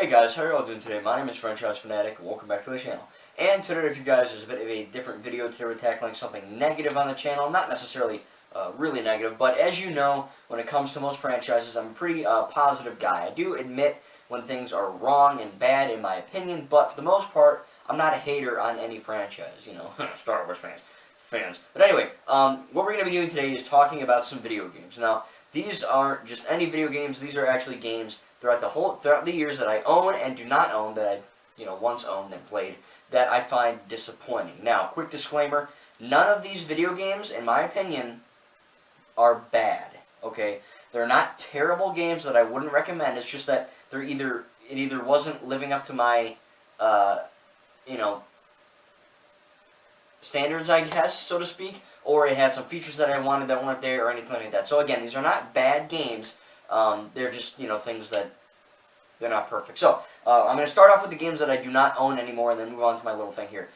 Hey guys, how are y'all doing today? My name is Franchise Fanatic, and welcome back to the channel. And today, if you guys, is a bit of a different video. Today we're tackling something negative on the channel. Not necessarily really negative, but as you know, when it comes to most franchises, I'm a pretty positive guy. I do admit when things are wrong and bad in my opinion, but for the most part, I'm not a hater on any franchise, you know, Star Wars fans. But anyway, what we're going to be doing today is talking about some video games. Now, these aren't just any video games, these are actually games throughout the years that I own and do not own, that I once owned and played, that I find disappointing. Now, quick disclaimer, none of these video games, in my opinion, are bad, okay? They're not terrible games that I wouldn't recommend. It's just that it either wasn't living up to my, standards, I guess, so to speak, or it had some features that I wanted that weren't there, or anything like that. So again, these are not bad games. They're just, things that they're not perfect. So, I'm going to start off with the games that I do not own anymore, and then move on to my little thing here.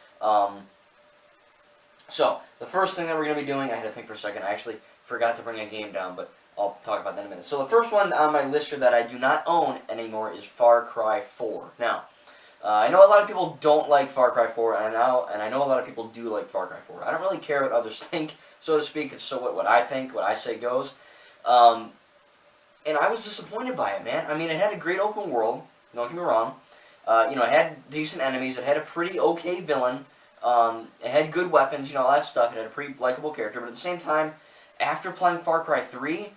So, the first thing that we're going to be doing, I had to think for a second, I actually forgot to bring a game down, but I'll talk about that in a minute. So, the first one on my list here that I do not own anymore is Far Cry 4. Now, I know a lot of people don't like Far Cry 4, and I know a lot of people do like Far Cry 4. I don't really care what others think, so to speak. It's so what I think, what I say goes. And I was disappointed by it, man. I mean, it had a great open world, don't get me wrong. It had decent enemies, it had a pretty okay villain, it had good weapons, all that stuff. It had a pretty likable character, but at the same time, after playing Far Cry 3,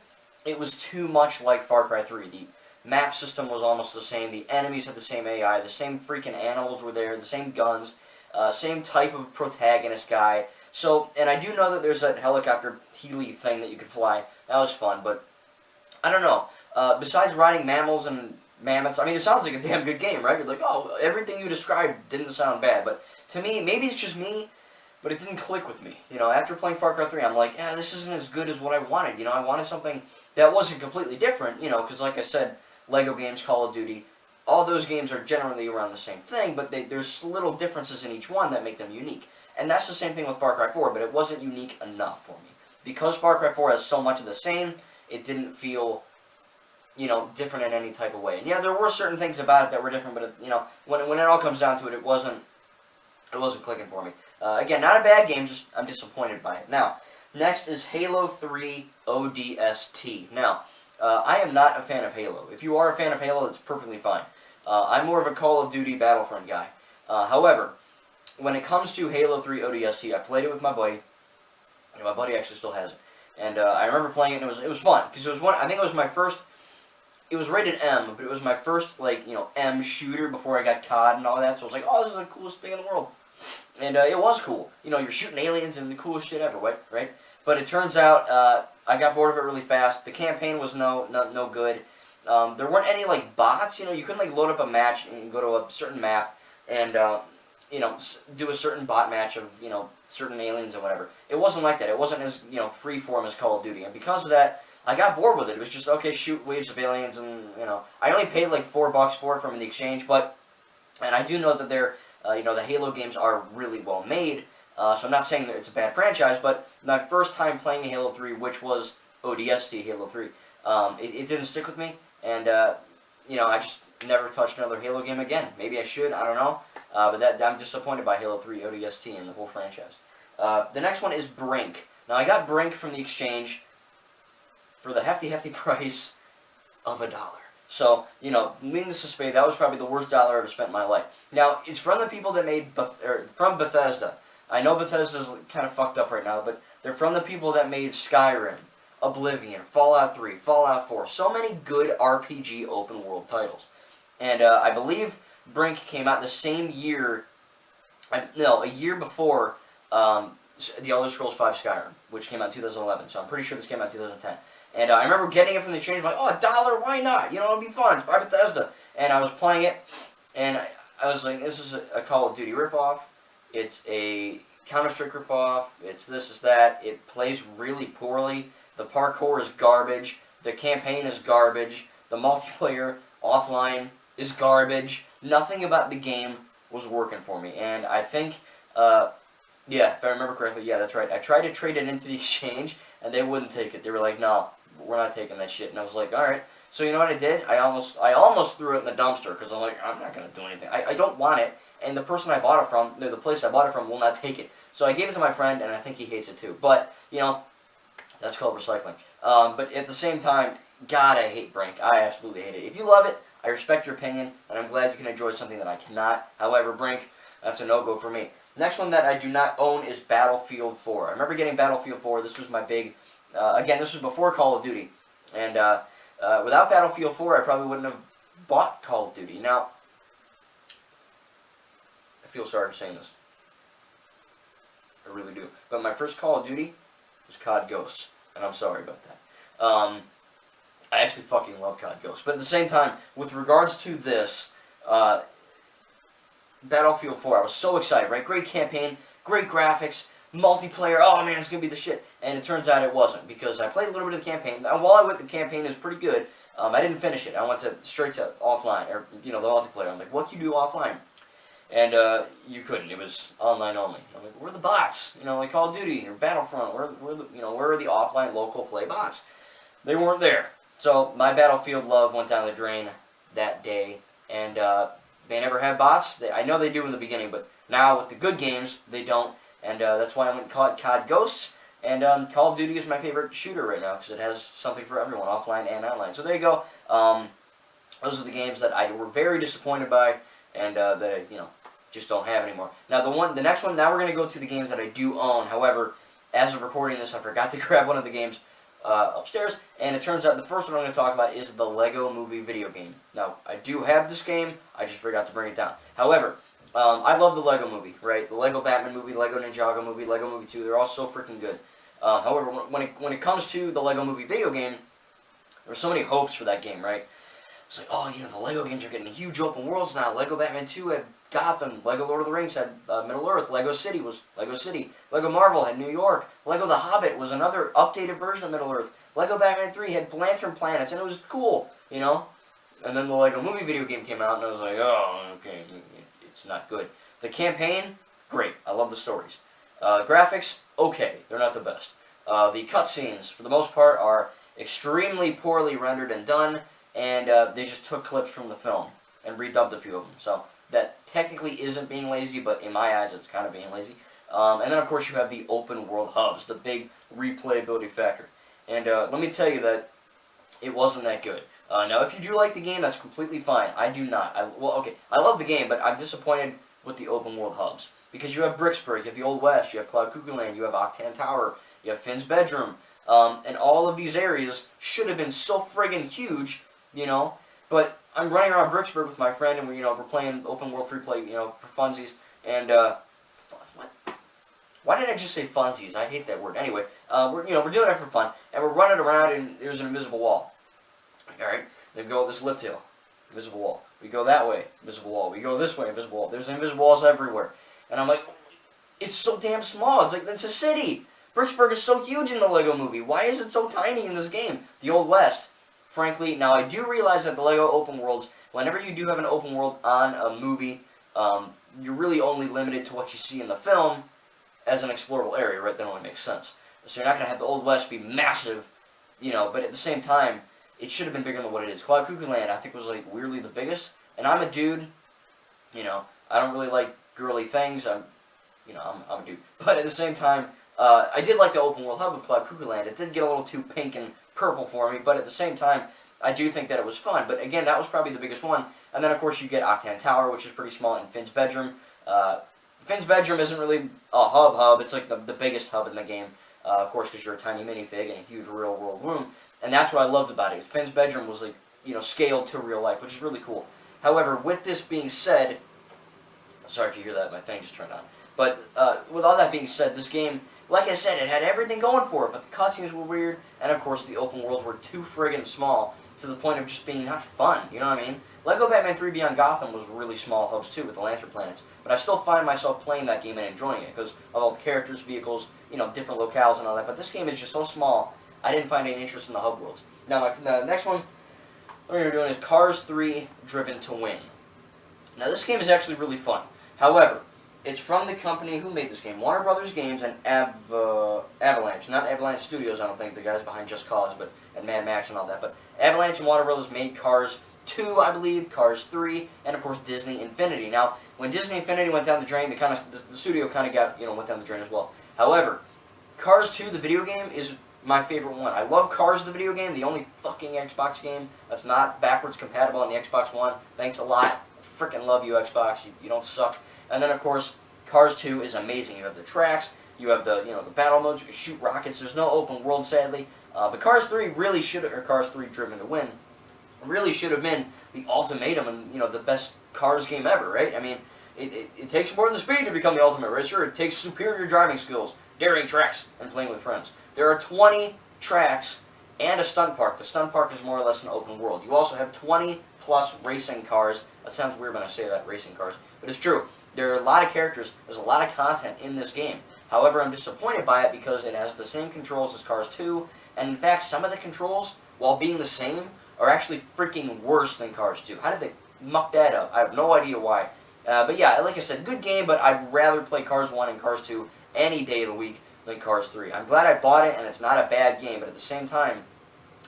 it was too much like Far Cry 3. The map system was almost the same, the enemies had the same AI, the same freaking animals were there, the same guns, same type of protagonist guy. So, and I do know that there's that helicopter heli thing that you could fly. That was fun, but I don't know. Besides riding mammals and mammoths, I mean, it sounds like a damn good game, right? You're like, oh, everything you described didn't sound bad. But to me, maybe it's just me, but it didn't click with me. After playing Far Cry 3, I'm like, yeah, this isn't as good as what I wanted. I wanted something that wasn't completely different, because like I said, Lego games, Call of Duty, all those games are generally around the same thing, but there's little differences in each one that make them unique. And that's the same thing with Far Cry 4, but it wasn't unique enough for me. Because Far Cry 4 has so much of the same, it didn't feel, different in any type of way. And yeah, there were certain things about it that were different, but when it all comes down to it, it wasn't clicking for me. Again, not a bad game, just I'm disappointed by it. Now, next is Halo 3 ODST. Now, I am not a fan of Halo. If you are a fan of Halo, that's perfectly fine. I'm more of a Call of Duty Battlefront guy. However, when it comes to Halo 3 ODST, I played it with my buddy, and my buddy actually still has it. And I remember playing it, and it was fun, because I think it was my first, it was rated M, but it was my first, M shooter before I got COD and all that, so I was like, oh, this is the coolest thing in the world. And it was cool. You're shooting aliens and the coolest shit ever, right? But it turns out, I got bored of it really fast. The campaign was no good. There weren't any, bots, you couldn't, load up a match and go to a certain map and, do a certain bot match of, certain aliens or whatever. It wasn't like that. It wasn't as, free-form as Call of Duty. And because of that, I got bored with it. It was just, okay, shoot waves of aliens and, I only paid, $4 for it from the exchange, and I do know that they're, the Halo games are really well made, so I'm not saying that it's a bad franchise, but my first time playing Halo 3, which was ODST, Halo 3, it didn't stick with me, and, I just never touched another Halo game again. Maybe I should, I don't know. But I'm disappointed by Halo 3 ODST and the whole franchise. The next one is Brink. Now, I got Brink from the exchange for the hefty price of $1. So, needless to say, that was probably the worst dollar I ever spent in my life. Now, it's from the people that made, from Bethesda. I know Bethesda's kind of fucked up right now, but they're from the people that made Skyrim, Oblivion, Fallout 3, Fallout 4. So many good RPG open world titles. And I believe Brink came out the same year, a year before The Elder Scrolls V Skyrim, which came out in 2011. So I'm pretty sure this came out in 2010. And I remember getting it from the exchange, like, oh, $1, why not? It'll be fun. It's by Bethesda. And I was playing it, and I was like, this is a Call of Duty ripoff. It's a Counter-Strike ripoff. It's this, it's that. It plays really poorly. The parkour is garbage. The campaign is garbage. The multiplayer offline is garbage. Nothing about the game was working for me. And I think, yeah, if I remember correctly, yeah, that's right. I tried to trade it into the exchange, and they wouldn't take it. They were like, no, we're not taking that shit. And I was like, alright. So you know what I did? I almost threw it in the dumpster because I'm like, I'm not gonna do anything. I don't want it, and the person I bought it from, the place I bought it from, will not take it. So I gave it to my friend, and I think he hates it too. But you know, that's called recycling. But at the same time, God, I hate Brink. I absolutely hate it. If you love it, I respect your opinion, and I'm glad you can enjoy something that I cannot. However, Brink, that's a no-go for me. Next one that I do not own is Battlefield 4. I remember getting Battlefield 4. This was my big... again, this was before Call of Duty. And without Battlefield 4, I probably wouldn't have bought Call of Duty. Now, I feel sorry for saying this. I really do. But my first Call of Duty was COD Ghosts. And I'm sorry about that. I actually fucking love COD Ghosts. But at the same time, with regards to this, Battlefield 4, I was so excited, right? Great campaign, great graphics, multiplayer, oh man, it's going to be the shit. And it turns out it wasn't, because I played a little bit of the campaign. And while I went the campaign, it was pretty good. I didn't finish it. I went straight to offline, or, you know, the multiplayer. I'm like, what can you do offline? And you couldn't. It was online only. I'm like, where are the bots? You know, like Call of Duty or Battlefront. Where are the offline local play bots? They weren't there. So my Battlefield love went down the drain that day, and they never had bots. I know they do in the beginning, but now with the good games, they don't, and that's why I went and caught COD Ghosts, and Call of Duty is my favorite shooter right now, because it has something for everyone, offline and online. So there you go. Those are the games that I were very disappointed by, and that I, you know, just don't have anymore. Now the next one, now we're going to go to the games that I do own. However, as of recording this, I forgot to grab one of the games upstairs, and it turns out the first one I'm going to talk about is the Lego Movie video game. Now, I do have this game, I just forgot to bring it down. However, I love the Lego Movie, right? The Lego Batman movie, Lego Ninjago movie, Lego Movie 2, they're all so freaking good. However, when it comes to the Lego Movie video game, there were so many hopes for that game, right? It's like, oh, you know, the Lego games are getting huge open worlds now. Lego Batman 2 had Gotham. Lego Lord of the Rings had Middle-earth. Lego City was Lego City. Lego Marvel had New York. Lego The Hobbit was another updated version of Middle-earth. Lego Batman 3 had Lantern Planets, and it was cool, you know? And then the Lego Movie video game came out, and I was like, oh, okay, it's not good. The campaign, great. I love the stories. Graphics, okay. They're not the best. The cutscenes, for the most part, are extremely poorly rendered and done, and they just took clips from the film and redubbed a few of them. So that technically isn't being lazy, but in my eyes, it's kind of being lazy. And then, of course, you have the open world hubs, the big replayability factor. And let me tell you that it wasn't that good. Now, if you do like the game, that's completely fine. I do not. Well, okay, I love the game, but I'm disappointed with the open world hubs. Because you have Bricksburg, you have the Old West, you have Cloud Cuckoo Land, you have Octan Tower, you have Finn's Bedroom, and all of these areas should have been so friggin' huge, you know, but I'm running around Bricksburg with my friend, and we're playing open world free play, you know, for funsies, and, what? Why did I just say funsies? I hate that word. Anyway, we're doing it for fun, and we're running around, and there's an invisible wall. Alright, then we go up this lift hill, invisible wall. We go that way, invisible wall. We go this way, invisible wall. There's invisible walls everywhere. And I'm like, it's so damn small. It's like, it's a city. Bricksburg is so huge in the Lego Movie. Why is it so tiny in this game? The Old West. Frankly, now I do realize that the Lego open worlds, whenever you do have an open world on a movie, you're really only limited to what you see in the film as an explorable area, right? That only makes sense. So you're not going to have the Old West be massive, you know, but at the same time, it should have been bigger than what it is. Cloud Cuckoo Land, I think, was, like, weirdly the biggest. And I'm a dude, you know, I don't really like girly things. I'm a dude. But at the same time, I did like the open world hub of Cloud Cuckoo Land. It did get a little too pink and purple for me, but at the same time, I do think that it was fun. But again, that was probably the biggest one. And then, of course, you get Octan Tower, which is pretty small, and Finn's Bedroom. Finn's Bedroom isn't really a hub. It's like the biggest hub in the game, of course, because you're a tiny minifig in a huge real-world room. And that's what I loved about it. Finn's Bedroom was, like, you know, scaled to real life, which is really cool. However, with this being said, sorry if you hear that, my thing just turned on. But with all that being said, this game, like I said, it had everything going for it, but the cutscenes were weird, and of course the open worlds were too friggin' small to the point of just being not fun, you know what I mean? Lego Batman 3 Beyond Gotham was really small hubs too with the Lantern Planets, but I still find myself playing that game and enjoying it because of all the characters, vehicles, you know, different locales and all that, but this game is just so small, I didn't find any interest in the hub worlds. Now, the next one we're doing is Cars 3 Driven to Win. Now, this game is actually really fun. However, It's from the company who made this game, Warner Brothers Games and Avalanche. Not Avalanche Studios, I don't think, the guys behind Just Cause, but and Mad Max and all that. But Avalanche and Warner Brothers made Cars 2, I believe, Cars 3, and of course Disney Infinity. Now, when Disney Infinity went down the drain, the studio kind of got, went down the drain as well. However, Cars 2, the video game, is my favorite one. I love Cars, the video game, the only fucking Xbox game that's not backwards compatible on the Xbox One. Thanks a lot. I freaking love you, Xbox. You don't suck. And then, of course, Cars 2 is amazing. You have the tracks, you have the, the battle modes, you can shoot rockets. There's no open world, sadly. But Cars 3 really should have, or Cars 3 Driven to Win, really should have been the ultimatum and, the best Cars game ever, right? I mean, it takes more than speed to become the ultimate racer. It takes superior driving skills, daring tracks, and playing with friends. There are 20 tracks and a stunt park. The stunt park is more or less an open world. You also have 20 plus racing cars. That sounds weird when I say that, racing cars, but it's true. There are a lot of characters. There's a lot of content in this game. However, I'm disappointed by it because it has the same controls as Cars 2, and in fact, some of the controls, while being the same, are actually freaking worse than Cars 2. How did they muck that up? I have no idea why. But yeah, like I said, good game, but I'd rather play Cars 1 and Cars 2 any day of the week than Cars 3. I'm glad I bought it, and it's not a bad game, but at the same time,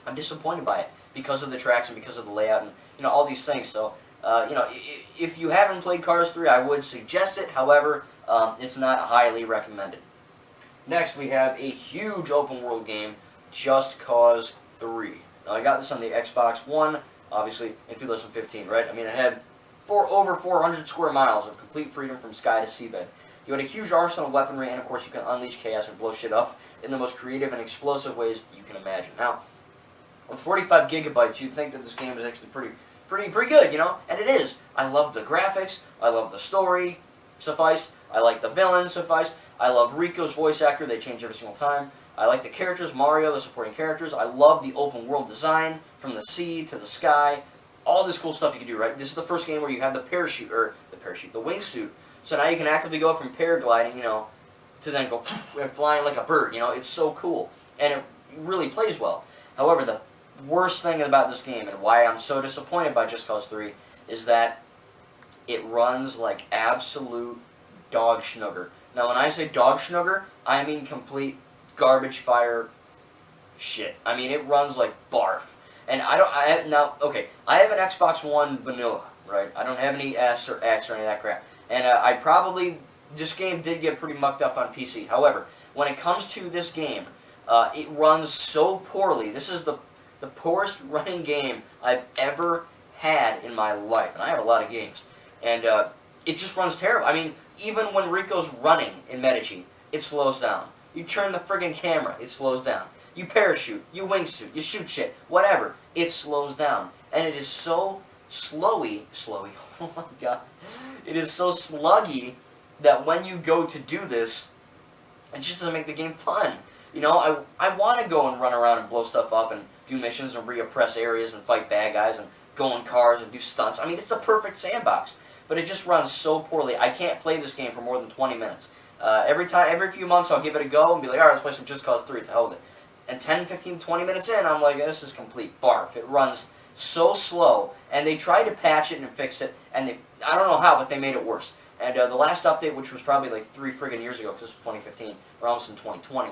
I'm disappointed by it because of the tracks and because of the layout and, all these things. So, if you haven't played Cars 3, I would suggest it. However, it's not highly recommended. Next, we have a huge open world game, Just Cause 3. Now, I got this on the Xbox One, obviously, in 2015, right? I mean, it had over 400 square miles of complete freedom from sky to seabed. You had a huge arsenal of weaponry, and of course, you can unleash chaos and blow shit up in the most creative and explosive ways you can imagine. Now, with 45 gigabytes, you'd think that this game is actually pretty good, and it is. I love the graphics, I love the story, suffice, I like the villain, suffice, I love Rico's voice actor, they change every single time, I like the characters, Mario, the supporting characters, I love the open world design, from the sea to the sky, all this cool stuff you can do, right? This is the first game where you have the the wingsuit, so now you can actively go from paragliding, to then go flying like a bird, it's so cool, and it really plays well. However, the worst thing about this game, and why I'm so disappointed by Just Cause 3, is that it runs like absolute dog schnugger. Now, when I say dog schnugger, I mean complete garbage fire shit. I mean, it runs like barf. And I have an Xbox One vanilla, right? I don't have any S or X or any of that crap. And this game did get pretty mucked up on PC. However, when it comes to this game, it runs so poorly. This is the poorest running game I've ever had in my life. And I have a lot of games. And it just runs terrible. I mean, even when Rico's running in Medici, it slows down. You turn the friggin' camera, it slows down. You parachute, you wingsuit, you shoot shit, whatever, it slows down. And it is so slowy, oh my god. It is so sluggy that when you go to do this, it just doesn't make the game fun. I want to go and run around and blow stuff up and do missions and reoppress areas and fight bad guys and go in cars and do stunts. I mean, it's the perfect sandbox. But it just runs so poorly. I can't play this game for more than 20 minutes. Every few months I'll give it a go and be like, alright, let's play some Just Cause 3 to hell with it. And 10, 15, 20 minutes in, I'm like, this is complete barf. It runs so slow, and they tried to patch it and fix it, and I don't know how, but they made it worse. And the last update, which was probably like 3 friggin' years ago, because this was 2015, we're almost in 2020,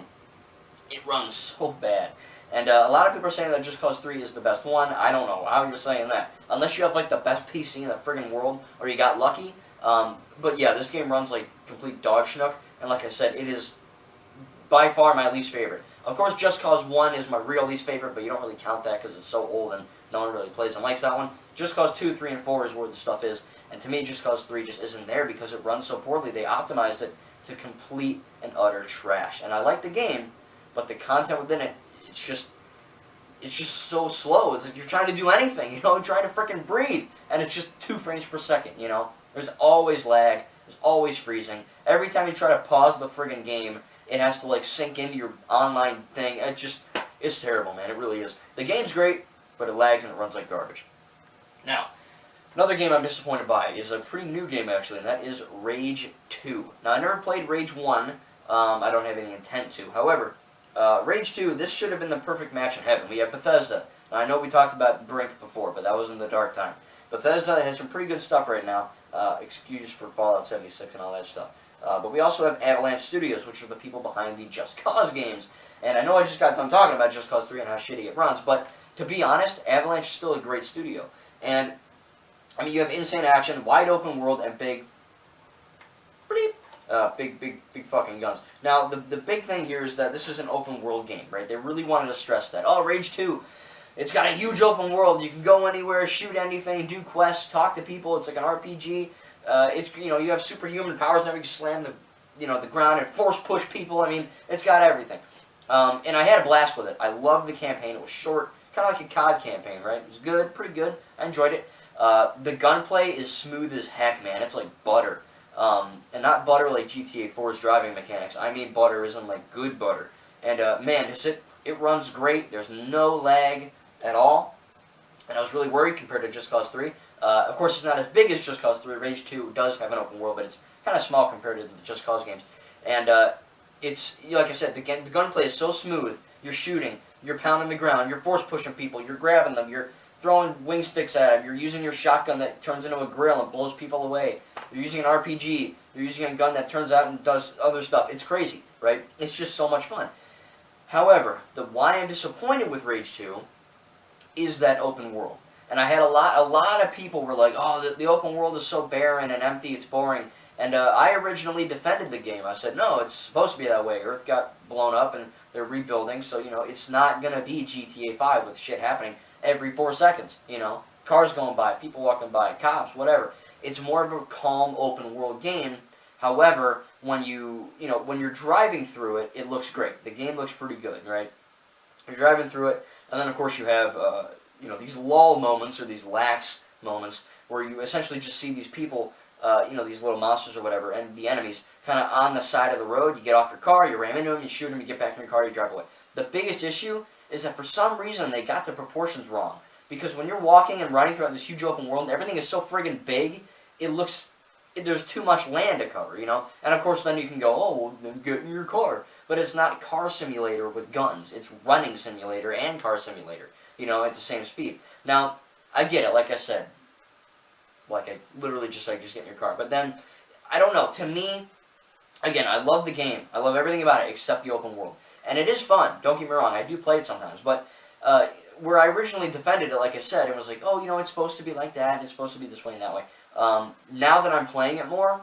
it runs so bad. And a lot of people are saying that Just Cause 3 is the best one. I don't know how you're saying that. Unless you have like the best PC in the friggin' world, or you got lucky. But yeah, this game runs like complete dog schnook, and like I said, it is by far my least favorite. Of course, Just Cause 1 is my real least favorite, but you don't really count that because it's so old and no one really plays and likes that one. Just Cause 2, 3, and 4 is where the stuff is, and to me, Just Cause 3 just isn't there because it runs so poorly. They optimized it to complete and utter trash. And I like the game, but the content within it, it's just so slow. It's like you're trying to do anything, trying to frickin' breathe, and it's just 2 frames per second, There's always lag, there's always freezing. Every time you try to pause the friggin' game, it has to like sink into your online thing. It's terrible, man. It really is. The game's great, but it lags and it runs like garbage. Now, another game I'm disappointed by is a pretty new game actually, and that is Rage 2. Now, I never played Rage 1. I don't have any intent to. However, Rage 2, this should have been the perfect match in heaven. We have Bethesda. Now, I know we talked about Brink before, but that was in the dark time. Bethesda has some pretty good stuff right now. excuse for Fallout 76 and all that stuff. But we also have Avalanche Studios, which are the people behind the Just Cause games. And I know I just got done talking about Just Cause 3 and how shitty it runs, but to be honest, Avalanche is still a great studio. And, I mean, you have insane action, wide open world, and big fucking guns. Now, the big thing here is that this is an open world game, right? They really wanted to stress that. Oh, Rage 2, it's got a huge open world. You can go anywhere, shoot anything, do quests, talk to people. It's like an RPG. It's, you know, you have superhuman powers and everything. You slam the ground and force push people. I mean, it's got everything. And I had a blast with it. I loved the campaign. It was short, kind of like a COD campaign, right? It was good, pretty good. I enjoyed it. The gunplay is smooth as heck, man. It's like butter. And not butter like GTA 4's driving mechanics. I mean butter as in like good butter. And man, it runs great. There's no lag at all. And I was really worried compared to Just Cause 3. Of course, it's not as big as Just Cause 3. Rage 2 does have an open world, but it's kind of small compared to the Just Cause games. And it's, you know, like I said, the gunplay is so smooth. You're shooting, you're pounding the ground, you're force pushing people, you're grabbing them, you're throwing wing sticks at them, you're using your shotgun that turns into a grill and blows people away. You're using an RPG, you're using a gun that turns out and does other stuff. It's crazy, right? It's just so much fun. However, why I'm disappointed with Rage 2 is that open world. And I had a lot of people were like, oh, the open world is so barren and empty, it's boring. And I originally defended the game. I said, no, it's supposed to be that way. Earth got blown up and they're rebuilding, so, you know, it's not going to be GTA 5 with shit happening every 4 seconds, you know. Cars going by, people walking by, cops, whatever. It's more of a calm, open world game. However, when when you're driving through it, it looks great. The game looks pretty good, right? You're driving through it, and then of course you have these lull moments or these lax moments where you essentially just see these people, these little monsters or whatever, and the enemies kind of on the side of the road. You get off your car, you ram into them, you shoot them, you get back in your car, you drive away. The biggest issue is that for some reason they got the proportions wrong. Because when you're walking and riding throughout this huge open world, everything is so friggin' big, there's too much land to cover, you know? And of course then you can go, oh, well, then get in your car. But it's not car simulator with guns. It's running simulator and car simulator, you know, at the same speed. Now, I get it, like I said. Like, I literally just get in your car. But then, I don't know, to me, again, I love the game. I love everything about it except the open world. And it is fun, don't get me wrong, I do play it sometimes. But, where I originally defended it, like I said, it was like, oh, you know, it's supposed to be like that, and it's supposed to be this way and that way. Now that I'm playing it more,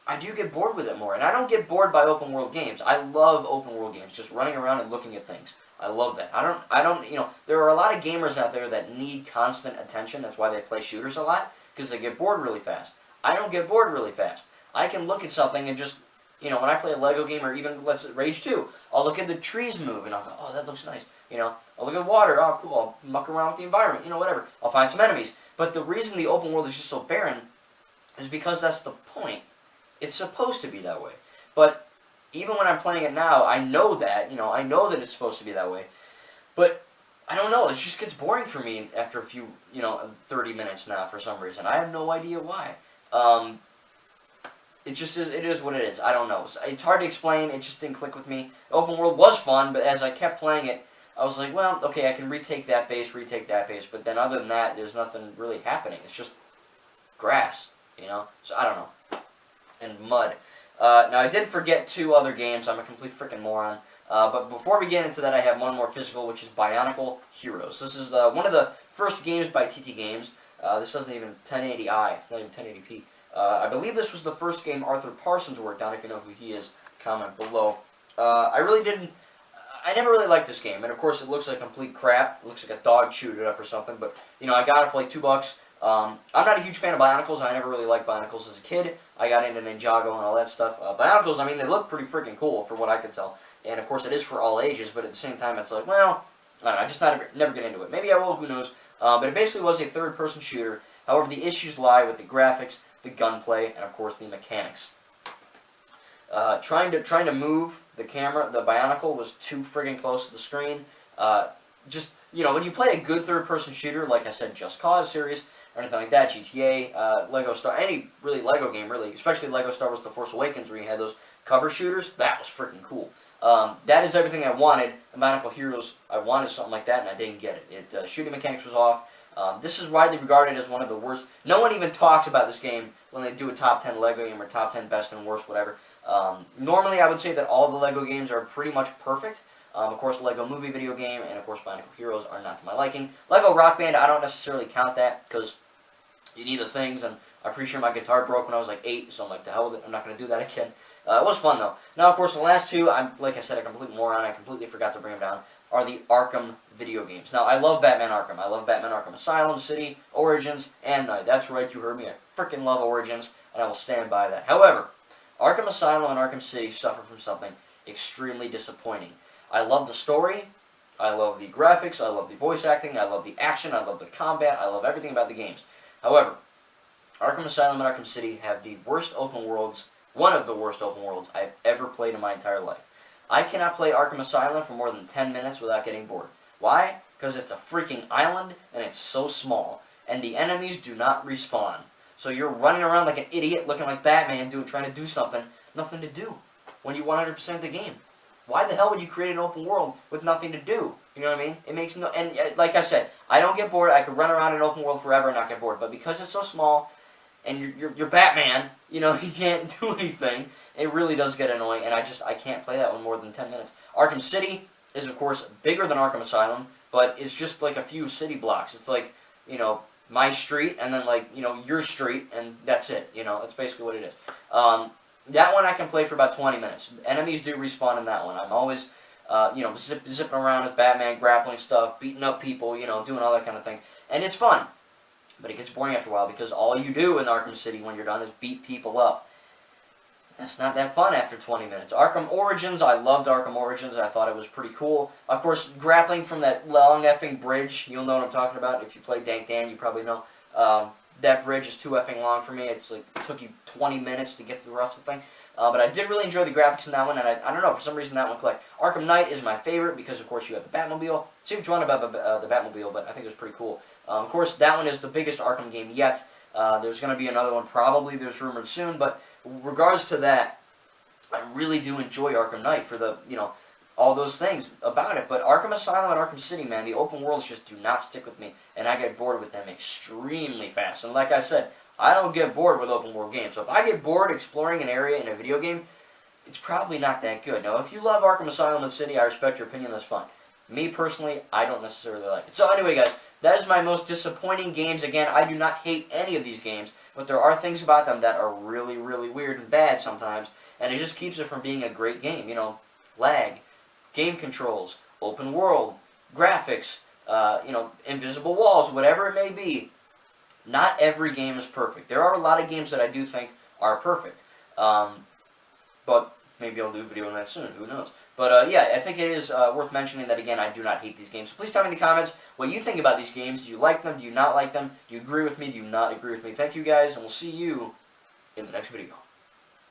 I do get bored with it more. And I don't get bored by open world games. I love open world games, just running around and looking at things. I love that. I don't, you know, there are a lot of gamers out there that need constant attention. That's why they play shooters a lot, because they get bored really fast. I don't get bored really fast. I can look at something and just, you know, when I play a Lego game or even, Rage 2, I'll look at the trees move and I'll go, oh, that looks nice. You know, I'll look at water, oh, cool, I'll muck around with the environment, you know, whatever. I'll find some enemies. But the reason the open world is just so barren is because that's the point. It's supposed to be that way. But even when I'm playing it now, I know that, you know, I know that it's supposed to be that way. But I don't know, it just gets boring for me after a few, 30 minutes now for some reason. I have no idea why. It just is, it is what it is. I don't know. It's hard to explain, it just didn't click with me. Open world was fun, but as I kept playing it, I was like, well, okay, I can retake that base, but then other than that, there's nothing really happening. It's just grass, you know? So, I don't know. And mud. Now, I did forget 2 other games. I'm a complete freaking moron. But before we get into that, I have one more physical, which is Bionicle Heroes. This is one of the first games by TT Games. This doesn't even 1080i, it's not even 1080p. I believe this was the first game Arthur Parsons worked on. If you know who he is, comment below. I never really liked this game, and of course it looks like complete crap. It looks like a dog chewed it up or something, but, you know, I got it for like $2. I'm not a huge fan of Bionicles. I never really liked Bionicles as a kid. I got into Ninjago and all that stuff. Bionicles, I mean, they look pretty freaking cool for what I could tell. And of course it is for all ages, but at the same time it's like, well, I don't know, I just never get into it. Maybe I will, who knows. But it basically was a third-person shooter. However, the issues lie with the graphics, the gunplay, and of course the mechanics. Trying to move the camera, the Bionicle, was too friggin' close to the screen. Just, you know, when you play a good third-person shooter, like I said, Just Cause series, or anything like that, GTA, Lego Star, any really Lego game, really, especially Lego Star Wars The Force Awakens, where you had those cover shooters, that was freaking cool. That is everything I wanted. In Bionicle Heroes, I wanted something like that, and I didn't get it. Shooting mechanics was off. This is widely regarded as one of the worst. No one even talks about this game when they do a top 10 Lego game or top 10 best and worst, whatever. Normally, I would say that all the Lego games are pretty much perfect. Of course, Lego Movie video game and, of course, Bionicle Heroes are not to my liking. Lego Rock Band, I don't necessarily count that because you need the things, and I'm pretty sure my guitar broke when I was like 8, so I'm like, to hell with it, I'm not going to do that again. It was fun, though. Now, of course, the last two, like I said, a complete moron, I completely forgot to bring them down, are the Arkham video games. Now, I love Batman Arkham. I love Batman Arkham Asylum, City, Origins, and Night. That's right, you heard me. I freaking love Origins, and I will stand by that. However, Arkham Asylum and Arkham City suffer from something extremely disappointing. I love the story, I love the graphics, I love the voice acting, I love the action, I love the combat, I love everything about the games. However, Arkham Asylum and Arkham City have the worst open worlds, one of the worst open worlds I've ever played in my entire life. I cannot play Arkham Asylum for more than 10 minutes without getting bored. Why? Because it's a freaking island, and it's so small, and the enemies do not respawn. So you're running around like an idiot, looking like Batman, trying to do something, nothing to do, when you 100% the game. Why the hell would you create an open world with nothing to do? You know what I mean? It makes no... And like I said, I don't get bored. I could run around an open world forever and not get bored. But because it's so small, and you're Batman, you know, you can't do anything, it really does get annoying, and I can't play that one more than 10 minutes. Arkham City is, of course, bigger than Arkham Asylum, but it's just like a few city blocks. It's like, you know, my street, and then, like, you know, your street, and that's it. You know, that's basically what it is. That one I can play for about 20 minutes. Enemies do respawn in that one. I'm always, you know, zipping around as Batman, grappling stuff, beating up people, you know, doing all that kind of thing. And it's fun. But it gets boring after a while because all you do in Arkham City when you're done is beat people up. That's not that fun after 20 minutes. Arkham Origins, I loved Arkham Origins. I thought it was pretty cool. Of course, grappling from that long effing bridge, you'll know what I'm talking about. If you play Dank Dan, you probably know. That bridge is too effing long for me. It's like, it took you 20 minutes to get to the rest of the thing. But I did really enjoy the graphics in that one, and I don't know, for some reason that one clicked. Arkham Knight is my favorite because, of course, you have the Batmobile. See what you want about the Batmobile, but I think it was pretty cool. Of course, that one is the biggest Arkham game yet. There's going to be another one probably, there's rumored soon, but in regards to that, I really do enjoy Arkham Knight for the, you know, all those things about it. But Arkham Asylum and Arkham City, man, the open worlds just do not stick with me, and I get bored with them extremely fast. And like I said, I don't get bored with open world games. So if I get bored exploring an area in a video game, it's probably not that good. Now, if you love Arkham Asylum and City, I respect your opinion, that's fine. Me, personally, I don't necessarily like it. So anyway, guys, that is my most disappointing games. Again, I do not hate any of these games, but there are things about them that are really, really weird and bad sometimes, and it just keeps it from being a great game. You know, lag, game controls, open world, graphics, you know, invisible walls, whatever it may be. Not every game is perfect. There are a lot of games that I do think are perfect. But maybe I'll do a video on that soon. Who knows? But yeah, I think it is worth mentioning that, again, I do not hate these games. So please tell me in the comments what you think about these games. Do you like them? Do you not like them? Do you agree with me? Do you not agree with me? Thank you, guys, and we'll see you in the next video.